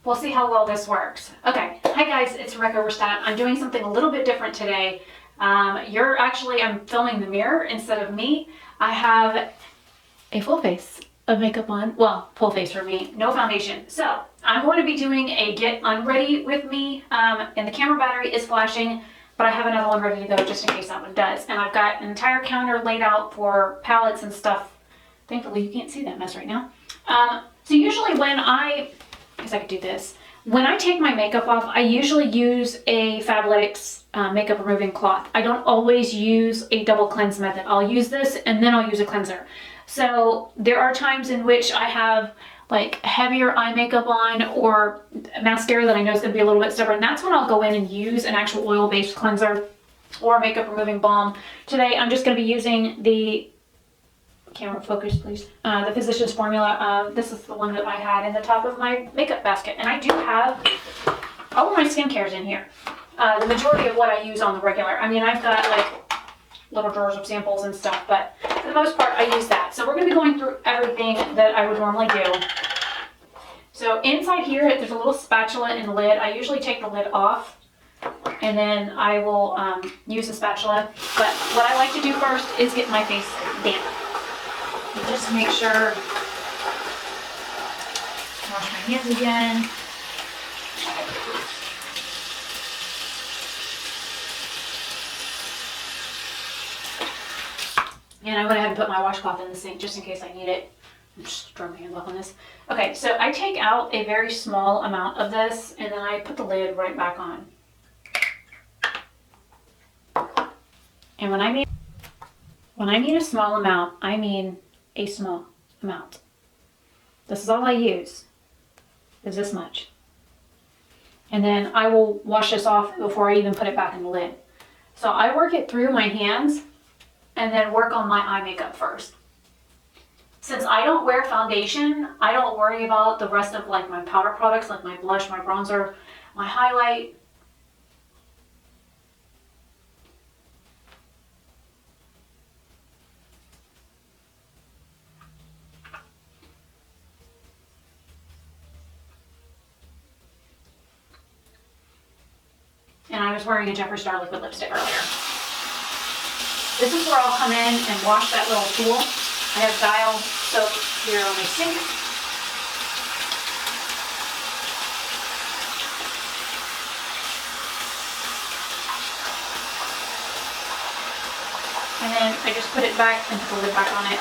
We'll see how well this works. Okay, hi guys, it's Rebecca Oberstadt. I'm doing something a little bit different today. I'm filming the mirror instead of me. I have a full face of makeup on. Well, full face for me, no foundation. So I'm going to be doing a get unready with me, and the camera battery is flashing, but I have another one ready to go just in case that one does. And I've got an entire counter laid out for palettes and stuff. Thankfully, you can't see that mess right now. So usually when I could do this. When I take my makeup off, I usually use a Fabletics makeup removing cloth. I don't always use a double cleanse method. I'll use this and then I'll use a cleanser. So there are times in which I have like heavier eye makeup on or mascara that I know is going to be a little bit stubborn. That's when I'll go in and use an actual oil-based cleanser or makeup removing balm. Today I'm just going to be using the camera focus, please. The Physicians Formula. This is the one that I had in the top of my makeup basket. And I do have all of my skincares in here. The majority of what I use on the regular. I mean, I've got like little drawers of samples and stuff, but for the most part, I use that. So we're going to be going through everything that I would normally do. So inside here, there's a little spatula and lid. I usually take the lid off, and then I will use the spatula. But what I like to do first is get my face damp. Just make sure, wash my hands again. And I went ahead and put my washcloth in the sink just in case I need it. I'm just throwing my hands off on this. Okay, so I take out a very small amount of this and then I put the lid right back on. And when I mean a small amount, I mean a small amount. This is all I use, is this much. And then I will wash this off before I even put it back in the lid. So I work it through my hands and then work on my eye makeup first. Since I don't wear foundation, I don't worry about the rest of like my powder products, like my blush, my bronzer, my highlight. And I was wearing a Jeffree Star liquid lipstick earlier. This is where I'll come in and wash that little tool. I have Dial soap here on my sink. And then I just put it back and put the lid back on it.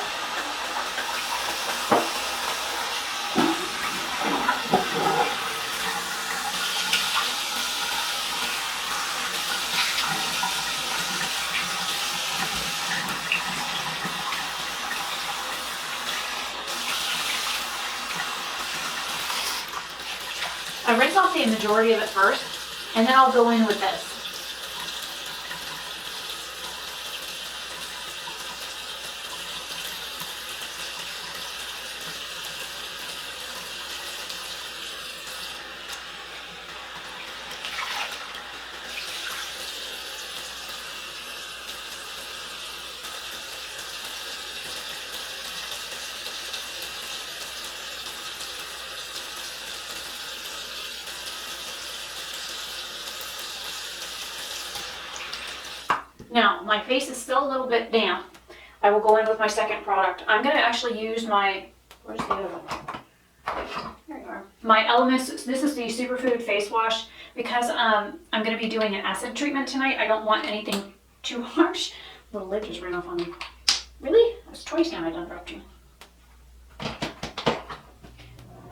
I rinse off the majority of it first, and then I'll go in with this. Now, my face is still a little bit damp. I will go in with my second product. I'm going to actually use my, where's the other one? There you are. My Elemis, this is the Superfood Face Wash, because I'm going to be doing an acid treatment tonight. I don't want anything too harsh. The lid just ran off on me. Really? That's twice now I done dropped you.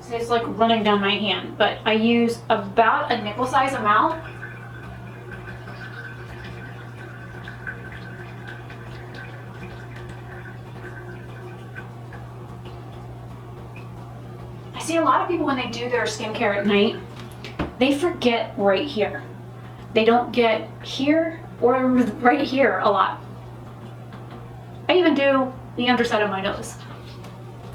So it's like running down my hand, but I use about a nickel size amount. I see a lot of people when they do their skincare at night, they forget right here. They don't get here or right here a lot. I even do the underside of my nose.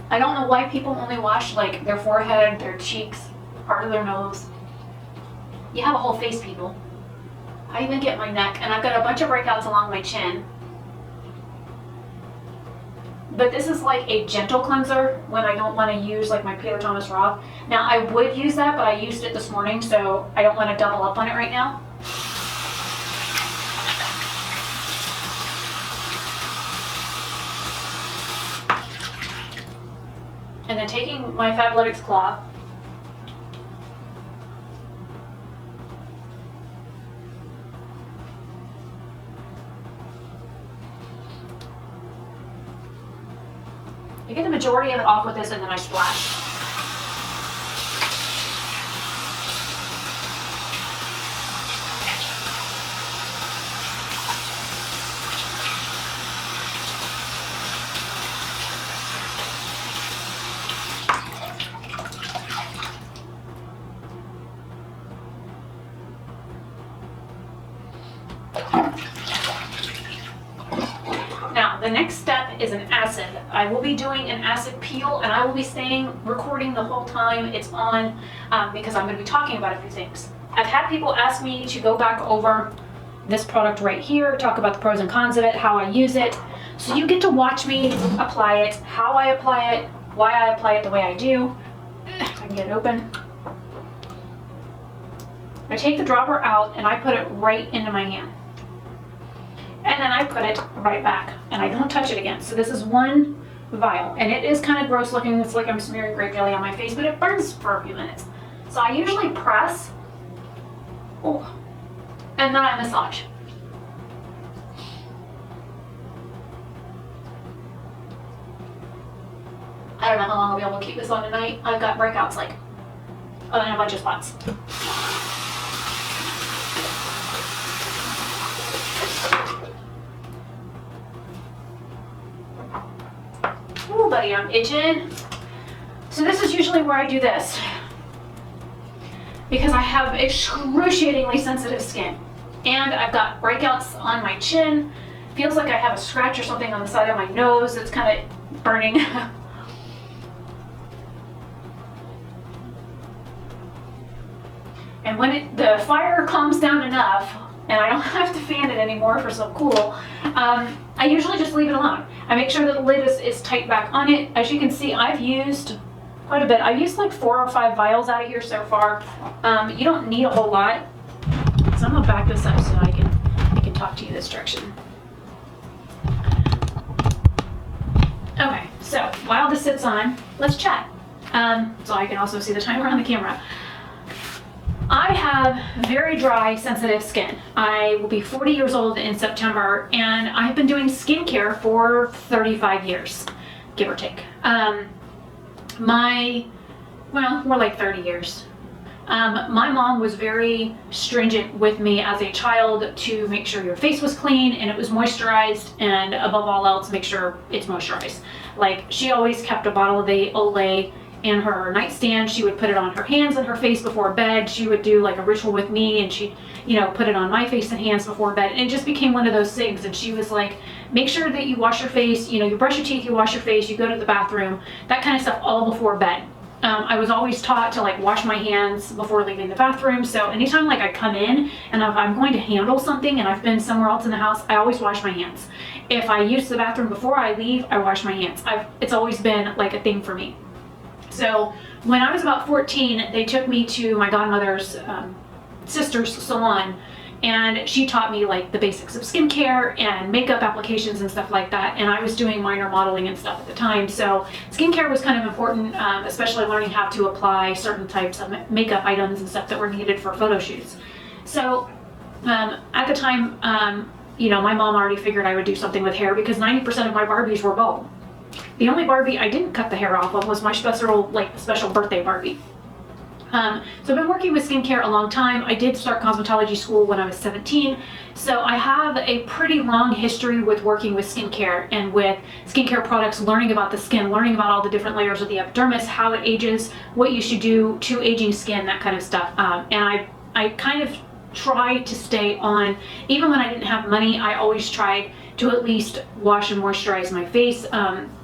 I don't know why people only wash like their forehead, their cheeks, part of their nose. You have a whole face, people. I even get my neck, and I've got a bunch of breakouts along my chin. but this is like a gentle cleanser when I don't want to use like my Peter Thomas Roth. Now I would use that, but I used it this morning, so I don't want to double up on it right now. And then taking my Fabletics cloth, I get the majority of it off with this and then I splash. Now, the next step is an acid. I will be doing an acid peel, and I will be staying recording the whole time it's on because I'm going to be talking about a few things. I've had people ask me to go back over this product right here, talk about the pros and cons of it, how I use it. So you get to watch me apply it, how I apply it, why I apply it the way I do. If I can get it open. I take the dropper out and I put it right into my hand. And then I put it right back and I don't touch it again. So this is one vial and it is kind of gross looking. It's like I'm smearing grape jelly on my face, but it burns for a few minutes. So I usually press, and then I massage. I don't know how long I'll be able to keep this on tonight. I've got breakouts like in a bunch of spots. Ooh, buddy, I'm itching. So this is usually where I do this because I have excruciatingly sensitive skin and I've got breakouts on my chin. Feels like I have a scratch or something on the side of my nose that's kind of burning. And when the fire calms down enough and I don't have to fan it anymore for some cool, I usually just leave it alone. I make sure that the lid is tight back on it. As you can see, I've used quite a bit. I've used like 4 or 5 vials out of here so far. You don't need a whole lot. So I'm gonna back this up so I can talk to you this direction. Okay, so while this sits on, let's chat. So I can also see the timer on the camera. I have very dry, sensitive skin. I will be 40 years old in September, and I've been doing skincare for 35 years, give or take. More like 30 years. My mom was very stringent with me as a child to make sure your face was clean and it was moisturized, and above all else, make sure it's moisturized. Like, she always kept a bottle of the Olay in her nightstand. She would put it on her hands and her face before bed. She would do like a ritual with me and she, put it on my face and hands before bed. And it just became one of those things. And she was like, make sure that you wash your face, you brush your teeth, you wash your face, you go to the bathroom, that kind of stuff all before bed. I was always taught to like wash my hands before leaving the bathroom. So anytime like I come in and if I'm going to handle something and I've been somewhere else in the house, I always wash my hands. If I use the bathroom before I leave, I wash my hands. It's always been like a thing for me. So when I was about 14, they took me to my godmother's sister's salon, and she taught me like the basics of skincare and makeup applications and stuff like that. And I was doing minor modeling and stuff at the time. So skincare was kind of important, especially learning how to apply certain types of makeup items and stuff that were needed for photo shoots. So at the time, my mom already figured I would do something with hair because 90% of my Barbies were bald. The only Barbie I didn't cut the hair off of was my special birthday Barbie. So I've been working with skincare a long time. I did start cosmetology school when I was 17. So I have a pretty long history with working with skincare and with skincare products, learning about the skin, learning about all the different layers of the epidermis, how it ages, what you should do to aging skin, that kind of stuff. And I kind of tried to stay on, even when I didn't have money, I always tried to at least wash and moisturize my face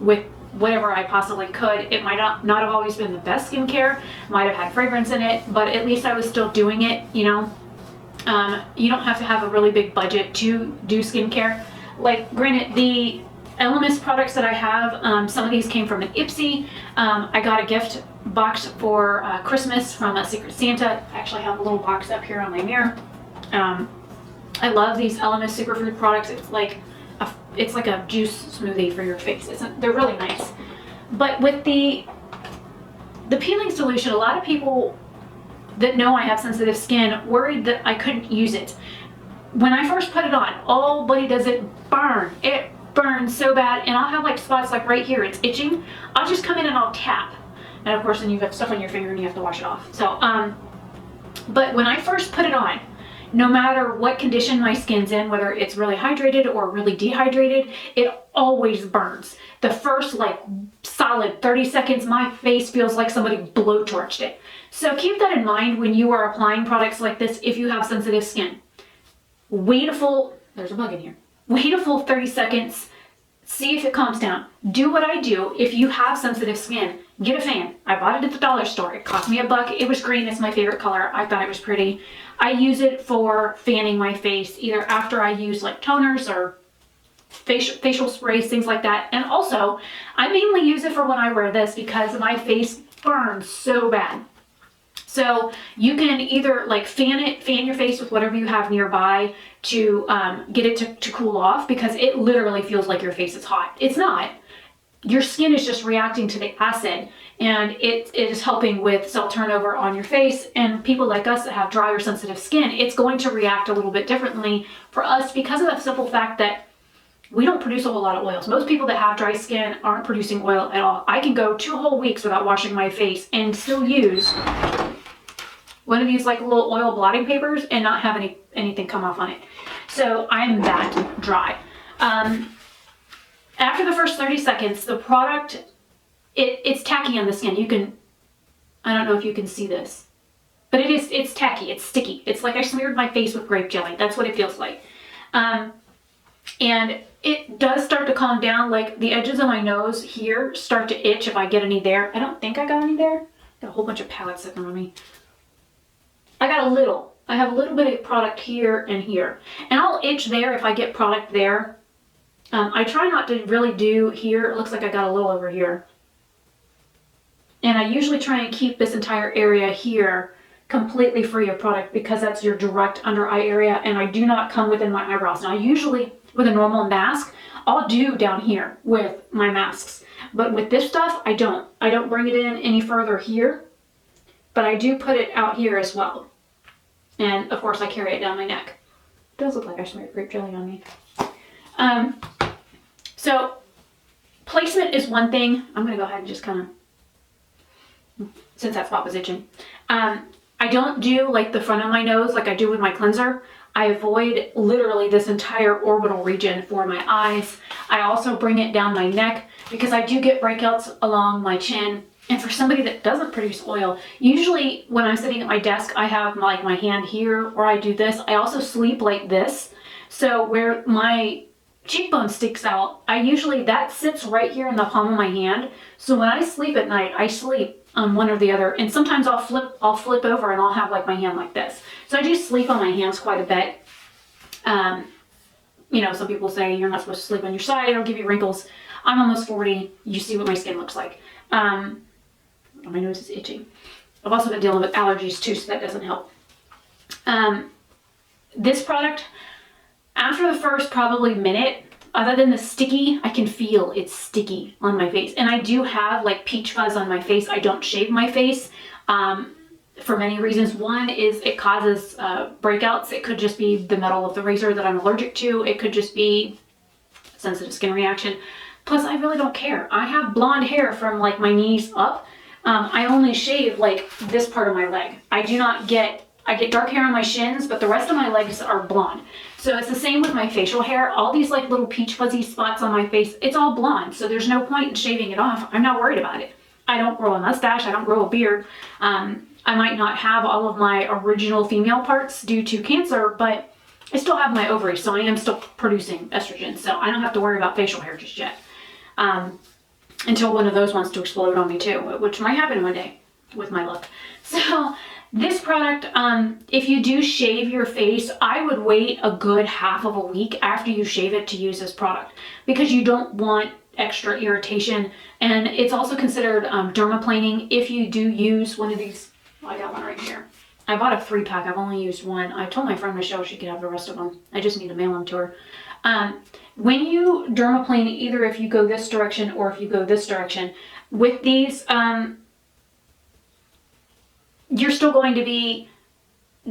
with whatever I possibly could. It might not have always been the best skincare, might have had fragrance in it, but at least I was still doing it, You don't have to have a really big budget to do skincare. Like, granted, the Elemis products that I have. Some of these came from an Ipsy. I got a gift box for Christmas from a Secret Santa. I actually have a little box up here on my mirror. I love these Elemis superfood products. It's like a juice smoothie for your face. They're really nice. But with the peeling solution, a lot of people that know I have sensitive skin worried that I couldn't use it. When I first put it on, oh buddy, does it burn. It burns so bad, and I'll have like spots like right here, it's itching. I'll just come in and I'll tap. And of course then you have stuff on your finger and you have to wash it off. So, but when I first put it on, no matter what condition my skin's in, whether it's really hydrated or really dehydrated, it always burns. The first like solid 30 seconds, my face feels like somebody blowtorched it. So keep that in mind when you are applying products like this if you have sensitive skin. Wait a full, there's a bug in here. Wait a full 30 seconds, see if it calms down. Do what I do if you have sensitive skin. Get a fan. I bought it at the dollar store. It cost me $1. It was green. It's my favorite color. I thought it was pretty. I use it for fanning my face, either after I use like toners or facial sprays, things like that. And also, I mainly use it for when I wear this because my face burns so bad. So you can either like fan your face with whatever you have nearby to get it to cool off, because it literally feels like your face is hot. It's not. Your skin is just reacting to the acid, and it is helping with cell turnover on your face. And people like us that have dry or sensitive skin, it's going to react a little bit differently for us because of the simple fact that we don't produce a whole lot of oils. Most people that have dry skin aren't producing oil at all. I can go 2 whole weeks without washing my face and still use one of these like little oil blotting papers and not have anything come off on it. So I'm that dry. After the first 30 seconds, the product, it's tacky on the skin. You can, I don't know if you can see this, but it's tacky, it's sticky. It's like I smeared my face with grape jelly. That's what it feels like. And it does start to calm down, like the edges of my nose here start to itch if I get any there. I don't think I got any there. Got a whole bunch of palettes sitting on me. I got a little. I have a little bit of product here and here. And I'll itch there if I get product there. I try not to really do here. It looks like I got a little over here. And I usually try and keep this entire area here completely free of product because that's your direct under eye area, and I do not come within my eyebrows. Now usually with a normal mask, I'll do down here with my masks. But with this stuff, I don't. I don't bring it in any further here. But I do put it out here as well. And of course I carry it down my neck. It does look like I smeared grape jelly on me. So placement is one thing. I'm gonna go ahead and just kind of, since that spot was itching. I don't do like the front of my nose like I do with my cleanser. I avoid literally this entire orbital region for my eyes. I also bring it down my neck because I do get breakouts along my chin. And for somebody that doesn't produce oil, usually when I'm sitting at my desk, I have like my hand here, or I do this. I also sleep like this. So where my cheekbone sticks out, that sits right here in the palm of my hand. So when I sleep at night, I sleep on one or the other. And sometimes I'll flip over and I'll have like my hand like this. So I do sleep on my hands quite a bit. You know, some people say you're not supposed to sleep on your side, it'll give you wrinkles. I'm almost 40. You see what my skin looks like. My nose is itching. I've also been dealing with allergies too, so that doesn't help. This product, after the first probably minute, other than the sticky, I can feel it's sticky on my face. And I do have like peach fuzz on my face. I don't shave my face for many reasons. One is it causes breakouts. It could just be the metal of the razor that I'm allergic to. It could just be sensitive skin reaction. Plus, I really don't care. I have blonde hair from like my knees up. I only shave like this part of my leg. I get dark hair on my shins, but the rest of my legs are blonde. So it's the same with my facial hair. All these like little peach fuzzy spots on my face, it's all blonde. So there's no point in shaving it off. I'm not worried about it. I don't grow a mustache. I don't grow a beard. I might not have all of my original female parts due to cancer, but I still have my ovaries. So I am still producing estrogen. So I don't have to worry about facial hair just yet. Until one of those wants to explode on me too, which might happen one day with my luck. So This product, if you do shave your face, I would wait a good half of a week after you shave it to use this product because you don't want extra irritation. And it's also considered dermaplaning if you do use one of these. Well, I got one right here. I bought a 3-pack. I've only used one. I told my friend Michelle she could have the rest of them. I just need to mail them to her. When you dermaplane, either if you go this direction or if you go this direction, with these, you're still going to be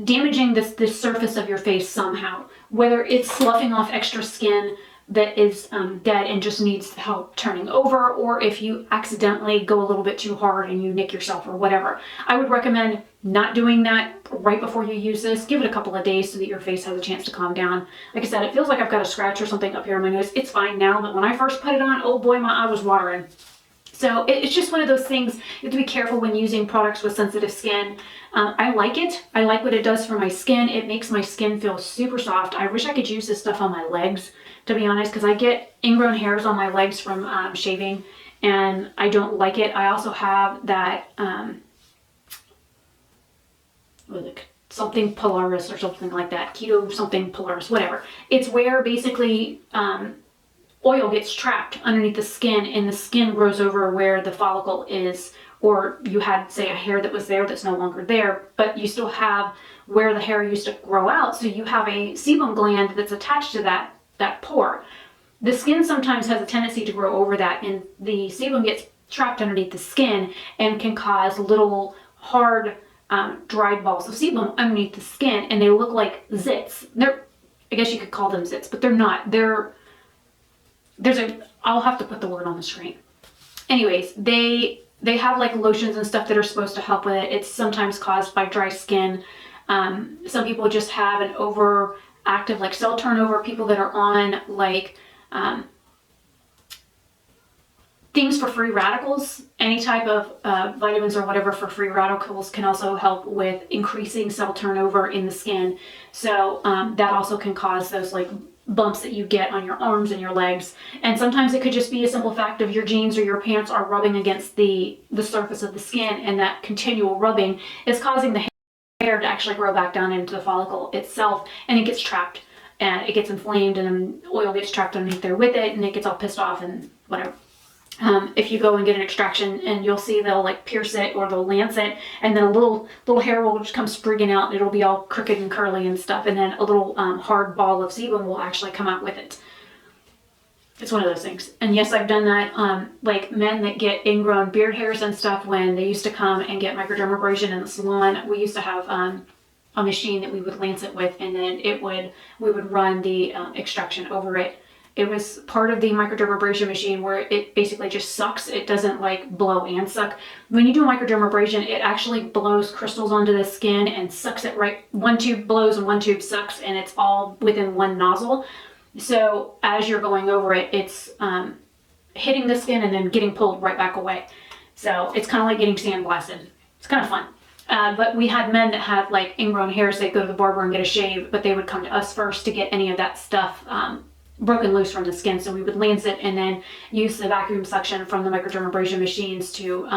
damaging this surface of your face somehow, whether it's sloughing off extra skin that is dead and just needs help turning over, or if you accidentally go a little bit too hard and you nick yourself or whatever. I would recommend not doing that right before you use this. Give it a couple of days so that your face has a chance to calm down. Like I said, it feels like I've got a scratch or something up here on my nose. It's fine now, but when I first put it on, oh boy, my eye was watering. So it's just one of those things. You have to be careful when using products with sensitive skin. I like it. I like what it does for my skin. It makes my skin feel super soft. I wish I could use this stuff on my legs, to be honest, because I get ingrown hairs on my legs from shaving, and I don't like it. I also have that, what is it? Something Polaris or something like that. Keto something Polaris, whatever. It's where basically oil gets trapped underneath the skin, and the skin grows over where the follicle is, or you had, say, a hair that was there that's no longer there, but you still have where the hair used to grow out. So you have a sebum gland that's attached to that pore. The skin sometimes has a tendency to grow over that, and the sebum gets trapped underneath the skin and can cause little hard dried balls of sebum underneath the skin, and they look like zits. I guess you could call them zits, but they're not. I'll have to put the word on the screen. Anyways, they have like lotions and stuff that are supposed to help with it. It's sometimes caused by dry skin. Some people just have an overactive like cell turnover. People that are on like things for free radicals, any type of vitamins or whatever for free radicals can also help with increasing cell turnover in the skin. So that also can cause those like bumps that you get on your arms and your legs. And sometimes it could just be a simple fact of your jeans or your pants are rubbing against the surface of the skin, and that continual rubbing is causing the hair to actually grow back down into the follicle itself, and it gets trapped and it gets inflamed, and then oil gets trapped underneath there with it, and it gets all pissed off and whatever. If you go and get an extraction, and you'll see they'll like pierce it or they'll lance it, and then a little hair will just come sprigging out, and it'll be all crooked and curly and stuff, and then a little hard ball of sebum will actually come out with it. It's one of those things. And yes, I've done that. Like men that get ingrown beard hairs and stuff, when they used to come and get microdermabrasion in the salon, we used to have a machine that we would lance it with, and then we would run the extraction over it. It was part of the microdermabrasion machine where it basically just sucks. It doesn't like blow and suck. When you do microdermabrasion, it actually blows crystals onto the skin and sucks it right. One tube blows and one tube sucks, and it's all within one nozzle. So as you're going over it, it's hitting the skin and then getting pulled right back away. So it's kind of like getting sandblasted. It's kind of fun. But we had men that had like ingrown hairs. They'd go to the barber and get a shave, but they would come to us first to get any of that stuff broken loose from the skin. So we would lance it and then use the vacuum suction from the microdermabrasion machines to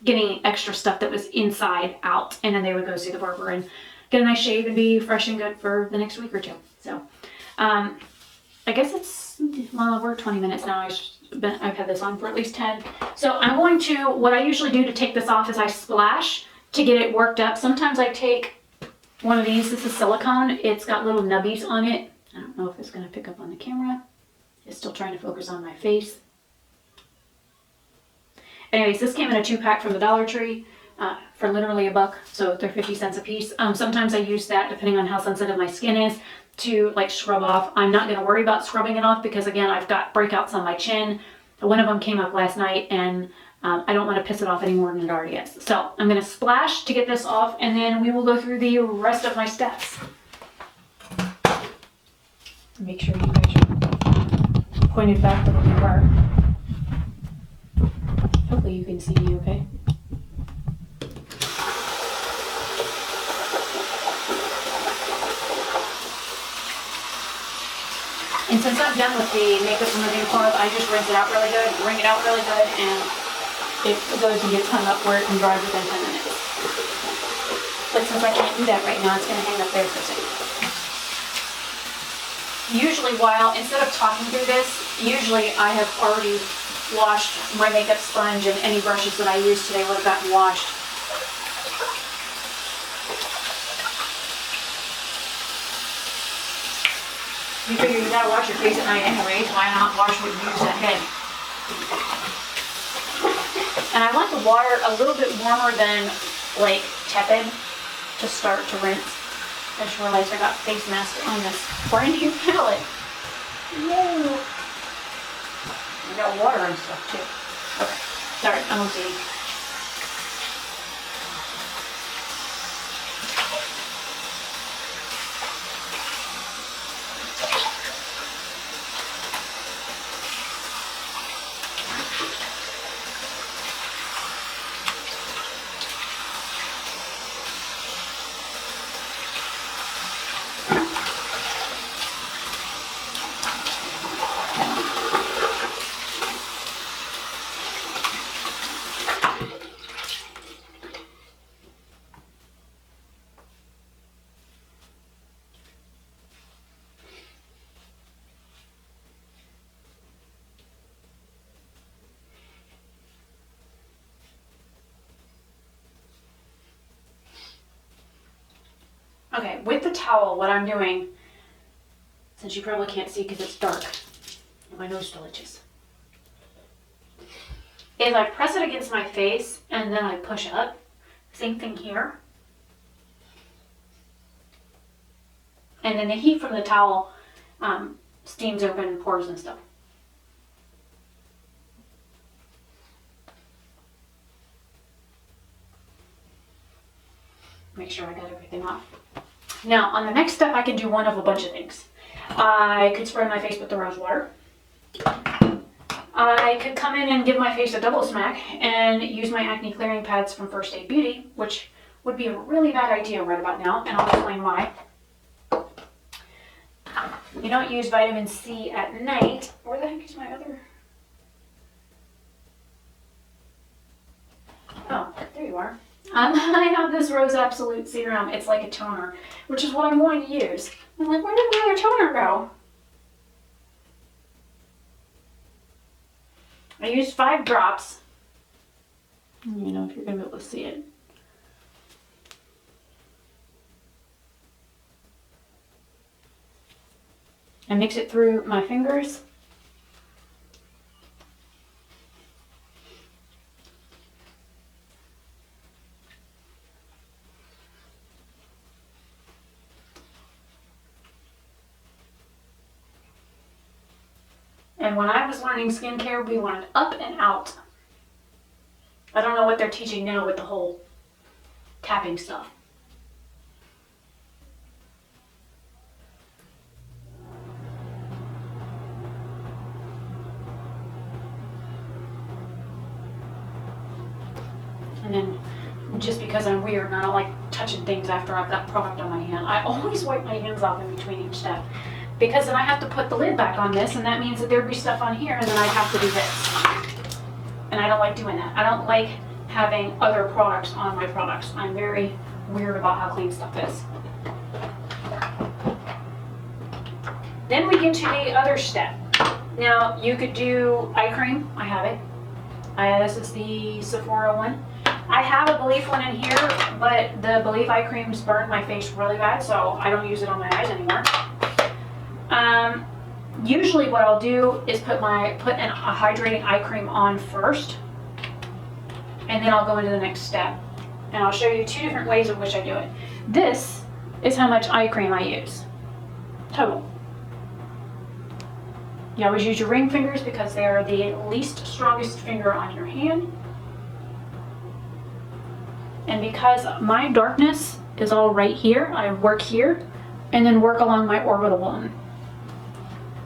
get any extra stuff that was inside out. And then they would go see the barber and get a nice shave and be fresh and good for the next week or two. So I guess we're 20 minutes now. I've had this on for at least 10. So I'm going to, what I usually do to take this off is I splash to get it worked up. Sometimes I take one of these. This is silicone. It's got little nubbies on it. I don't know if it's going to pick up on the camera. It's still trying to focus on my face. Anyways, this came in a 2-pack from the Dollar Tree for literally $1, so they're 50 cents a piece. Sometimes I use that, depending on how sensitive my skin is, to like scrub off. I'm not going to worry about scrubbing it off because, again, I've got breakouts on my chin. One of them came up last night, and I don't want to piss it off any more than it already is. So I'm going to splash to get this off, and then we will go through the rest of my steps. Make sure you guys are pointed back to where you are. Hopefully you can see me okay. And since I'm done with the makeup removing part, I just rinse it out really good, wring it out really good, and it goes and gets hung up where it can dry within 10 minutes. but since I can't do that right now, it's going to hang up there for a second. Usually instead of talking through this, usually I have already washed my makeup sponge, and any brushes that I used today would have gotten washed. You figure you gotta wash your face at night anyways, why not wash what you use at head? And I want the water a little bit warmer than like tepid to start to rinse. I just realized I got face mask on this brand new palette. Whoa! I got water and stuff too. Okay, sorry, I'm OCD. Okay, with the towel, what I'm doing, since you probably can't see because it's dark, and my nose still itches, is I press it against my face and then I push up. Same thing here. And then the heat from the towel steams open pores and stuff. Make sure I got everything off. Now, on the next step, I can do one of a bunch of things. I could spray my face with the rose water. I could come in and give my face a double smack and use my acne clearing pads from First Aid Beauty, which would be a really bad idea right about now, and I'll explain why. You don't use vitamin C at night. Where the heck is my other? Oh, there you are. I have this Rose Absolute Serum. It's like a toner, which is what I'm going to use. I'm like, where did my other toner go? I used 5 drops. I don't even know if you're going to be able to see it. I mix it through my fingers. And when I was learning skincare, we learned up and out. I don't know what they're teaching now with the whole tapping stuff. And then, just because I'm weird and I don't like touching things after I've got product on my hand, I always wipe my hands off in between each step. Because then I have to put the lid back on this, and that means that there'd be stuff on here, and then I'd have to do this. And I don't like doing that. I don't like having other products on my products. I'm very weird about how clean stuff is. Then we get to the other step. Now, you could do eye cream. I have it. This is the Sephora one. I have a Belief one in here, but the Belief eye creams burn my face really bad, so I don't use it on my eyes anymore. Usually what I'll do is put a hydrating eye cream on first, and then I'll go into the next step. And I'll show you 2 different ways in which I do it. This is how much eye cream I use, total. You always use your ring fingers because they are the least strongest finger on your hand. And because my darkness is all right here, I work here and then work along my orbital bone.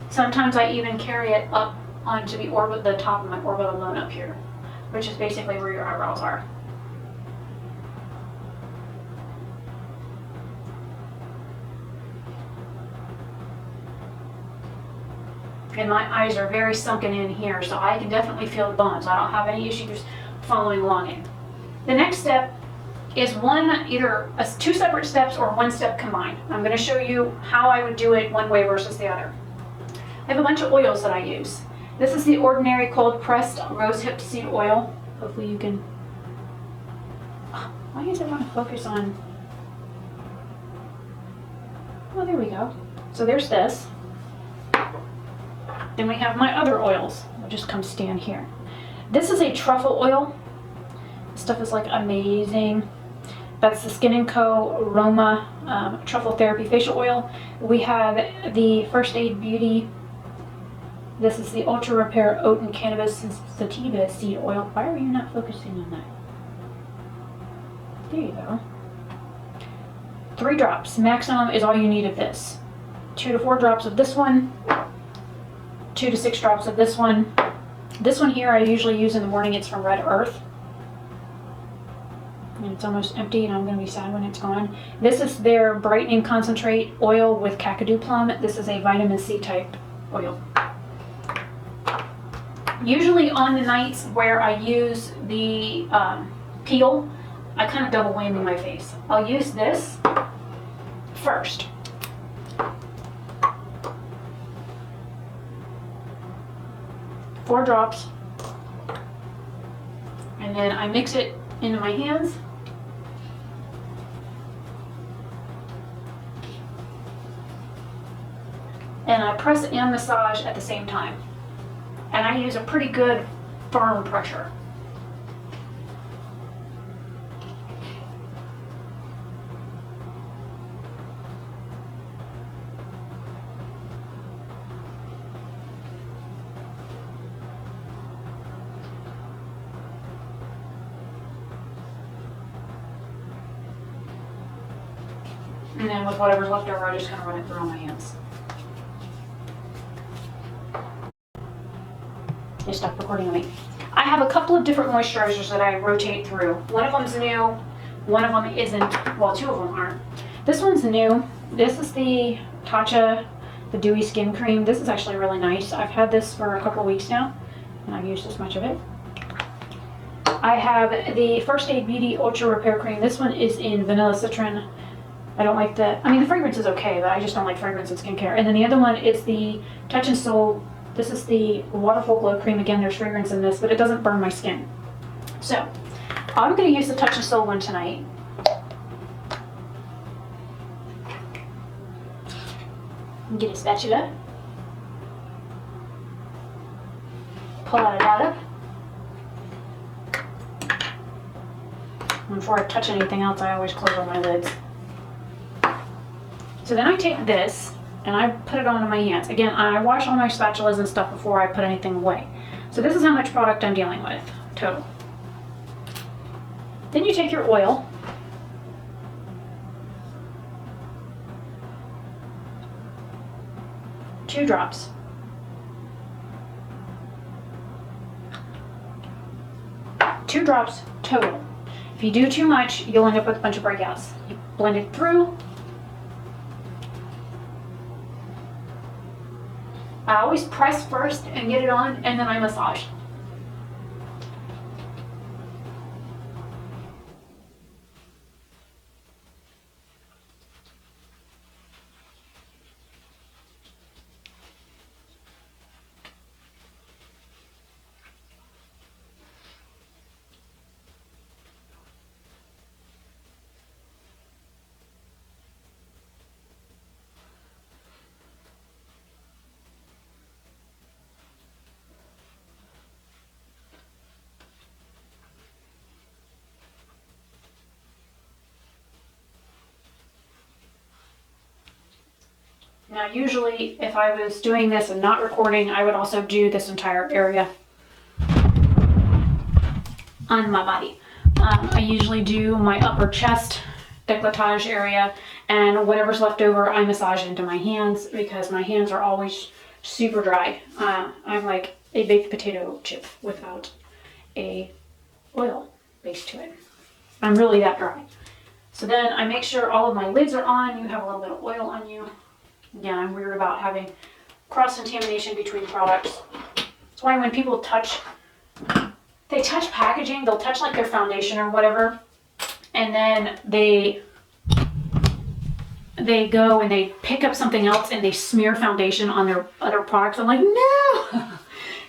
Sometimes I even carry it up onto the top of my orbital bone up here, which is basically where your eyebrows are. And my eyes are very sunken in here, so I can definitely feel the bones. I don't have any issues following along it. The next step is either two separate steps or one step combined. I'm going to show you how I would do it one way versus the other. I have a bunch of oils that I use. This is the Ordinary Cold Pressed Rosehip Seed Oil. Hopefully you can... Why does it want to focus on... Oh, there we go. So there's this. Then we have my other oils. I'll just come stand here. This is a truffle oil. This stuff is like amazing. That's the Skin & Co. Aroma Truffle Therapy Facial Oil. We have the First Aid Beauty. This is the Ultra Repair Oat and Cannabis Sativa Seed Oil. Why are you not focusing on that? There you go. 3 drops. Maximum is all you need of this. 2 to 4 drops of this one. 2 to 6 drops of this one. This one here I usually use in the morning. It's from Red Earth. And it's almost empty and I'm going to be sad when it's gone. This is their Brightening Concentrate Oil with Kakadu Plum. This is a vitamin C type oil. Usually on the nights where I use the peel, I kind of double whammy my face. I'll use this first. Four drops. And then I mix it into my hands. And I press and massage at the same time. And I use a pretty good firm pressure. And then with whatever's left over, I just kind of run it through on my hands. They stopped recording me. I have a couple of different moisturizers that I rotate through. One of them's new, one of them isn't. Well, 2 of them aren't. This one's new. This is the Tatcha, the Dewy Skin Cream. This is actually really nice. I've had this for a couple of weeks now, and I've used this much of it. I have the First Aid Beauty Ultra Repair Cream. This one is in Vanilla Citron. I don't like the fragrance is okay, but I just don't like fragrance in skincare. And then the other one is the Touch and Soul. This is the Waterful Glow Cream. Again, there's fragrance in this, but it doesn't burn my skin. So, I'm going to use the Touch and Soul one tonight. Get a spatula. Pull out a dab. Before I touch anything else, I always close all my lids. So then I take this and I put it onto my hands. Again, I wash all my spatulas and stuff before I put anything away. So this is how much product I'm dealing with, total. Then you take your oil. Two drops. Two drops total. If you do too much, you'll end up with a bunch of breakouts. You blend it through. I always press first and get it on, and then I massage. Now usually if I was doing this and not recording, I would also do this entire area on my body. I usually do my upper chest, décolletage area, and whatever's left over I massage into my hands because my hands are always super dry. I'm like a baked potato chip without a oil base to it. I'm really that dry. So then I make sure all of my lids are on. You have a little bit of oil on you. Again, I'm weird about having cross-contamination between products. That's why when people touch packaging, they'll touch like their foundation or whatever, and then they go and they pick up something else and they smear foundation on their other products. I'm like, no,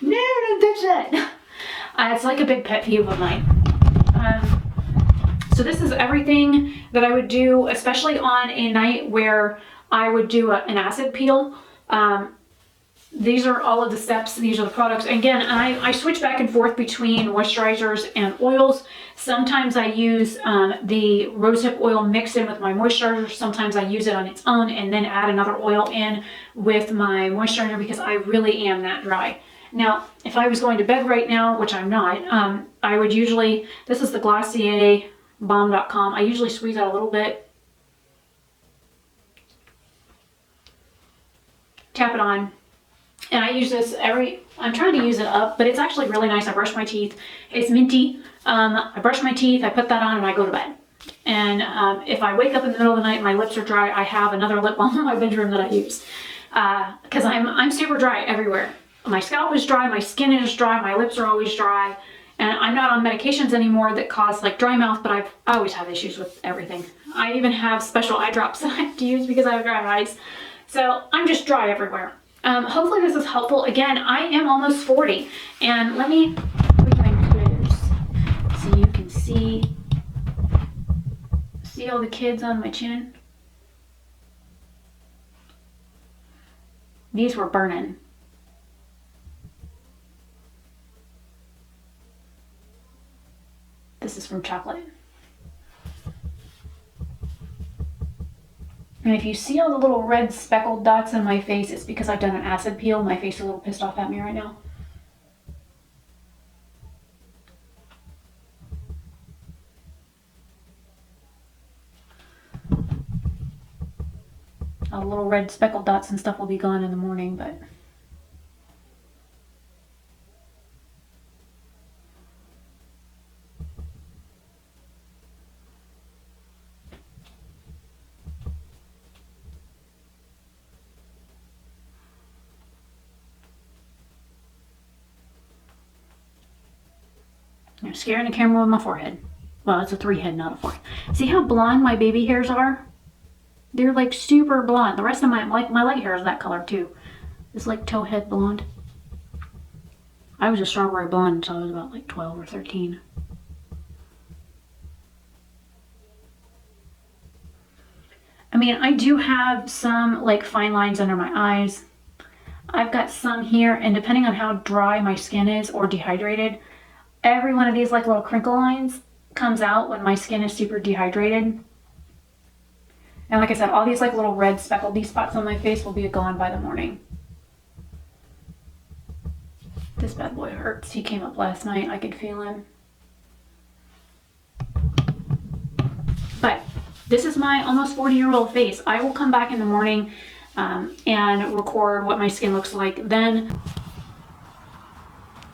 no, don't touch that. It's like a big pet peeve of mine. So this is everything that I would do, especially on a night where I would do an acid peel. These are all of the steps. These are the products. Again, I switch back and forth between moisturizers and oils. Sometimes I use the rosehip oil mixed in with my moisturizer. Sometimes I use it on its own and then add another oil in with my moisturizer because I really am that dry. Now, if I was going to bed right now, which I'm not, I would usually, this is the Glossier Balm.com. I usually squeeze out a little bit, tap it on, and I use this I'm trying to use it up, but it's actually really nice. I brush my teeth. It's minty. I brush my teeth, I put that on, and I go to bed. And if I wake up in the middle of the night and my lips are dry, I have another lip balm in my bedroom that I use. Because I'm super dry everywhere. My scalp is dry, my skin is dry, my lips are always dry. And I'm not on medications anymore that cause like dry mouth, but I always have issues with everything. I even have special eye drops that I have to use because I have dry eyes. So I'm just dry everywhere. Hopefully this is helpful. Again, I am almost 40, and let me put you in close so you can see all the kids on my chin. These were burning. This is from chocolate. And if you see all the little red speckled dots on my face, it's because I've done an acid peel. My face is a little pissed off at me right now. All the little red speckled dots and stuff will be gone in the morning, but I'm scaring the camera with my forehead. Well, it's a 3-head, not a 4. See how blonde my baby hairs are? They're like super blonde. The rest of my leg hair is that color too. It's like towhead blonde. I was a strawberry blonde until I was about like 12 or 13. I mean, I do have some like fine lines under my eyes. I've got some here, and depending on how dry my skin is or dehydrated, every one of these like little crinkle lines comes out when my skin is super dehydrated. And like I said, all these like little red speckled spots on my face will be gone by the morning. This bad boy hurts. He came up last night. I could feel him. But this is my almost 40-year-old face. I will come back in the morning and record what my skin looks like then.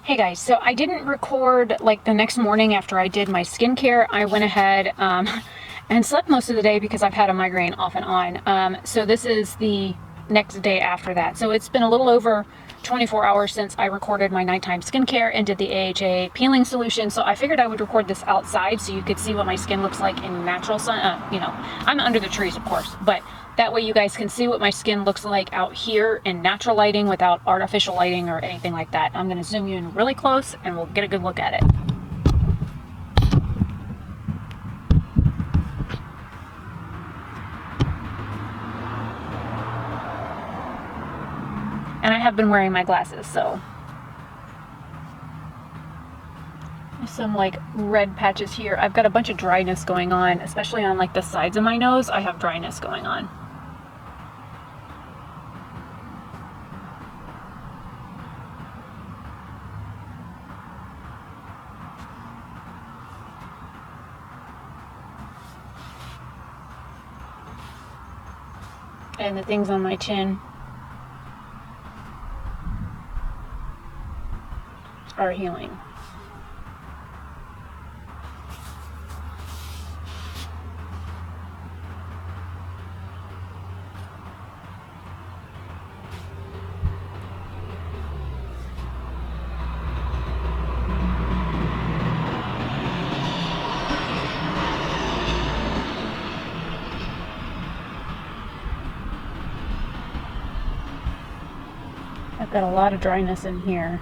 Hey guys, so I didn't record like the next morning after I did my skincare. I went ahead and slept most of the day because I've had a migraine off and on. So this is the next day after that. So it's been a little over 24 hours since I recorded my nighttime skincare and did the AHA peeling solution. So I figured I would record this outside so you could see what my skin looks like in natural sun. You know, I'm under the trees, of course, but that way you guys can see what my skin looks like out here in natural lighting without artificial lighting or anything like that. I'm going to zoom you in really close and we'll get a good look at it. And I have been wearing my glasses, so there's some like red patches here. I've got a bunch of dryness going on, especially on like the sides of my nose. I have dryness going on. And the things on my chin are healing. I've got a lot of dryness in here.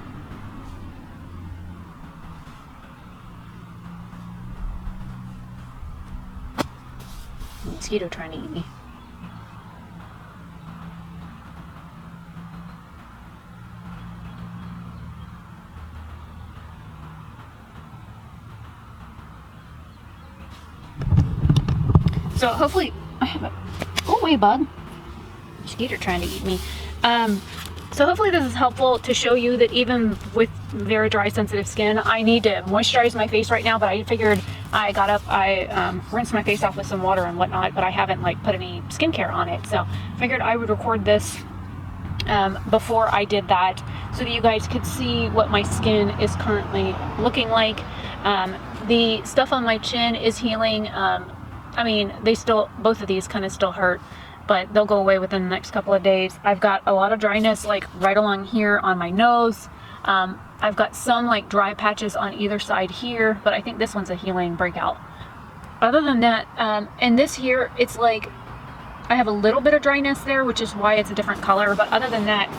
Mosquito trying to eat me. So hopefully I have a, oh wait bud, mosquito trying to eat me. So hopefully this is helpful to show you that even with very dry sensitive skin, I need to moisturize my face right now, but I figured I got up, I rinsed my face off with some water and whatnot, but I haven't like put any skincare on it. So I figured I would record this before I did that so that you guys could see what my skin is currently looking like. The stuff on my chin is healing. I mean, they still, both of these kind of still hurt, but they'll go away within the next couple of days. I've got a lot of dryness like right along here on my nose. I've got some like dry patches on either side here, but I think this one's a healing breakout. Other than that, and this here, it's like I have a little bit of dryness there, which is why it's a different color, but other than that,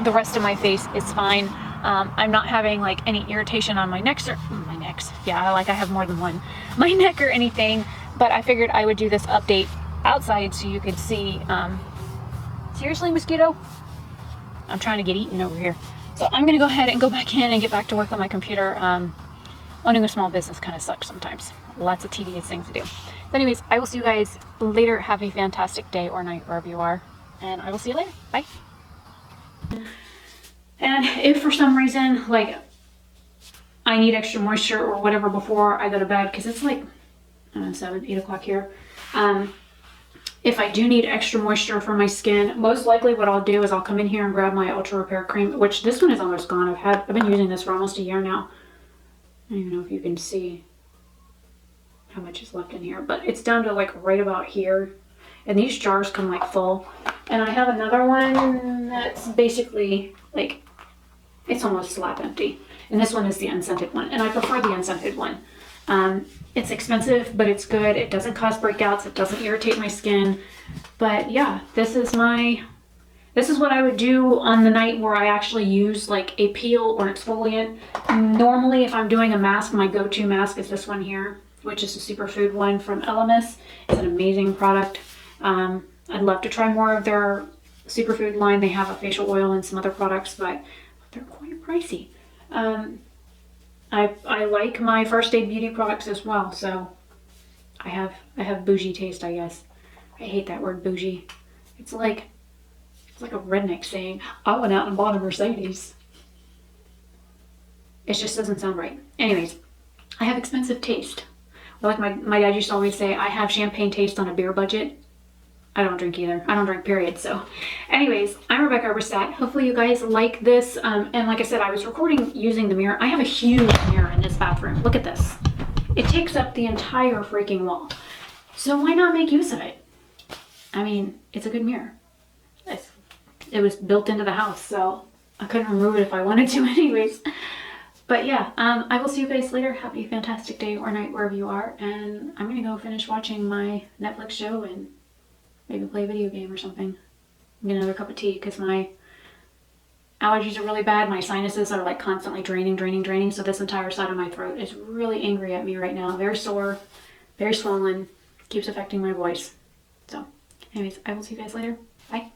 the rest of my face is fine. I'm not having like any irritation on my necks or my necks. Yeah, like I have more than one. My neck or anything, but I figured I would do this update outside so you could see. Seriously, mosquito? I'm trying to get eaten over here. So I'm gonna go ahead and go back in and get back to work on my computer. Owning a small business kind of sucks sometimes. Lots of tedious things to do. So anyways, I will see you guys later. Have a fantastic day or night wherever you are, and I will see you later. Bye. And if for some reason, like, I need extra moisture or whatever before I go to bed, because it's like, I don't know, 7, 8 o'clock here. If I do need extra moisture for my skin, most likely what I'll do is I'll come in here and grab my Ultra Repair Cream, which this one is almost gone. I've been using this for almost a year now. I don't even know if you can see how much is left in here, but it's down to like right about here. And these jars come like full. And I have another one that's basically like, it's almost slap empty. And this one is the unscented one. And I prefer the unscented one. It's expensive, but it's good. It doesn't cause breakouts. It doesn't irritate my skin. But yeah, this is what I would do on the night where I actually use like a peel or an exfoliant. Normally, if I'm doing a mask, my go-to mask is this one here, which is a superfood one from Elemis. It's an amazing product. I'd love to try more of their superfood line. They have a facial oil and some other products, but they're quite pricey. I like my First Aid Beauty products as well, so I have bougie taste, I guess. I hate that word bougie. It's like a redneck saying, I went out and bought a Mercedes. It just doesn't sound right. Anyways, I have expensive taste. Like my dad used to always say, I have champagne taste on a beer budget. I don't drink either. I don't drink, period. So anyways, I'm Rebecca Oberstadt. Hopefully you guys like this. And like I said, I was recording using the mirror. I have a huge mirror in this bathroom. Look at this. It takes up the entire freaking wall. So why not make use of it? I mean, it's a good mirror. It was built into the house, so I couldn't remove it if I wanted to anyways. But yeah, I will see you guys later. Have a fantastic day or night wherever you are. And I'm going to go finish watching my Netflix show and maybe play a video game or something. Get another cup of tea because my allergies are really bad. My sinuses are like constantly draining. So this entire side of my throat is really angry at me right now. Very sore, very swollen, keeps affecting my voice. So anyways, I will see you guys later. Bye.